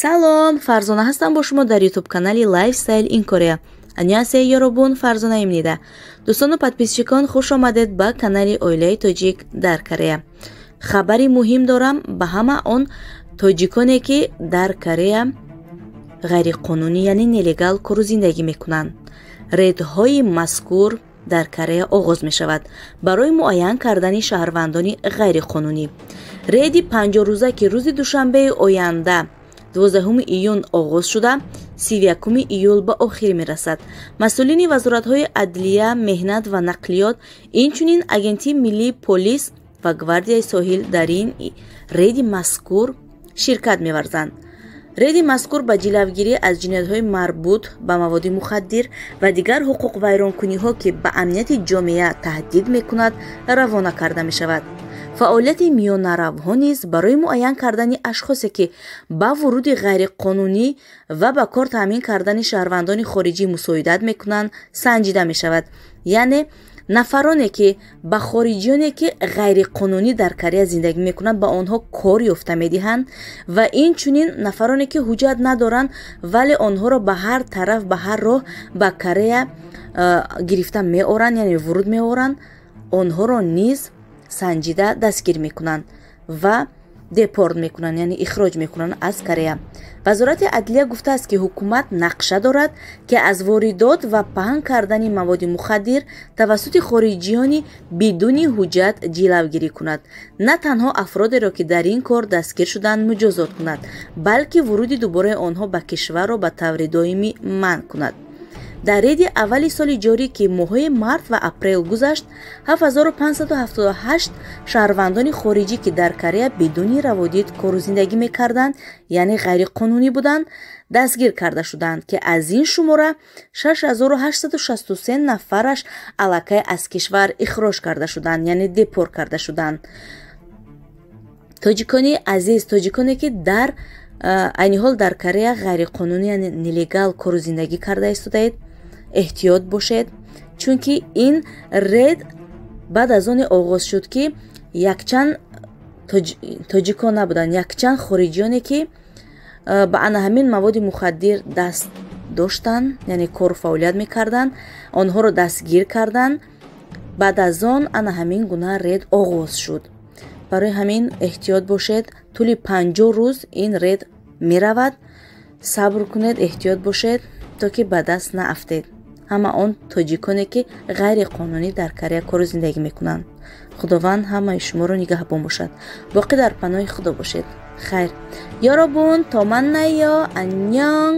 салом, Фарзона ҳастам бо шумо дар ютуб канали Lifestyle in Korea. Аньясея ёробун, Фарзона имнида. Дӯстону подписчикон хуш омадед ба канали Оилаи Тоҷик дар Корея. Хабари муҳим дорам ба ҳама он тоҷиконе ки дар Корея ғайриқонунӣ яъне нелегал кору зиндагӣ мекунанд. Рейдҳои мазкур дар Корея оғоз мешавад барои муайян кардани шаҳрвандони ғайриқонунӣ. Рейди 50 рӯза ки рӯзи душанбеи оянда 12 июн оғоз шуда 31 июл ба охир мерасад. Масъулини вазоратҳои адлия, меҳнат ва нақлиёт, инчунин агентии миллии полис ва гвардияи соҳил дар ин рейди мазкур ширкат меварзанд. рейди мазкур ба ҷилавгирӣ аз ҷиноятҳои марбут ба маводи мухаддир ва дигар ҳуқуқвайронкуниҳо ки ба амнияти ҷомеа таҳдид мекунад равона карда мешавад. фаъолияти миёнаравҳо низ барои муайян кардани ашхосе ки ба вуруди ғайриқонунӣ ва ба кор таъмин кардани шаҳрвандони хориҷӣ мусоидат мекунанд санҷида мешавад. яъне нафароне ки ба хориҷиёне ки ғайриқонунӣ дар Корея зиндагӣ мекунанд ба онҳо кор ёфта медиҳанд ва инчунин нафароне ки ҳуҷҷат надоранд вале онҳоро ба ҳар тараф ба ҳар роҳ ба Корея гирифта меоранд, яъне вуруд меоранд, онҳоро низ санҷида дастгир мекунанд ва депорт мекунанд, яъне ихроҷ мекунанд аз Корея. вазорати адлия гуфтааст ки ҳукумат нақша дорад ки аз воридот ва паҳн кардани маводи мухаддир тавассути хориҷиёни бидуни ҳуҷҷат ҷилавгирӣ кунад. на танҳо афродеро ки дар ин кор дастгир шуданд муҷозот кунад, балки вуруди дубораи онҳо ба кишварро ба таври доимӣ манъ кунад. дар рейди аввали соли ҷорӣ ки моҳҳои март ва апрел гузашт, 7578 шаҳрвандони хориҷӣ ки дар Корея бидуни раводид кору зиндагӣ мекарданд, яъне ғайриқонунӣ буданд, дастгир карда шуданд ки аз ин шумора 6863 нафараш аллакай аз кишвар ихроҷ карда шуданд, яъне депорт карда шуданд. тоҷикони азиз, тоҷиконе ки дар айни ҳол дар Корея ғайриқонунӣ, яъне нелегал кору зиндагӣ карда истодаед, эҳтиёт бошед, чунки ин рейд баъд аз оне оғоз шуд ки якчанд тоҷикон набуданд, якчанд хориҷиёне ки ба ана ҳамин маводи мухаддир даст доштанд, яъне кору фаъолият мекарданд, онҳоро дастгир карданд. баъд аз он ана ҳамин гуна рейд оғоз шуд. барои ҳамин эҳтиёт бошед. тӯли 50 рӯз ин рейд меравад. сабр кунед, эҳтиёт бошед то ки ба даст наафтед ҳама он тоҷиконе ки ғайриқонунӣ дар Корея кору зиндагӣ мекунанд. худованд ҳамаи шуморо нигаҳбон бошад. боқӣ дар паноҳи худо бошед. хайр. ёробун, томаннайё, аньён.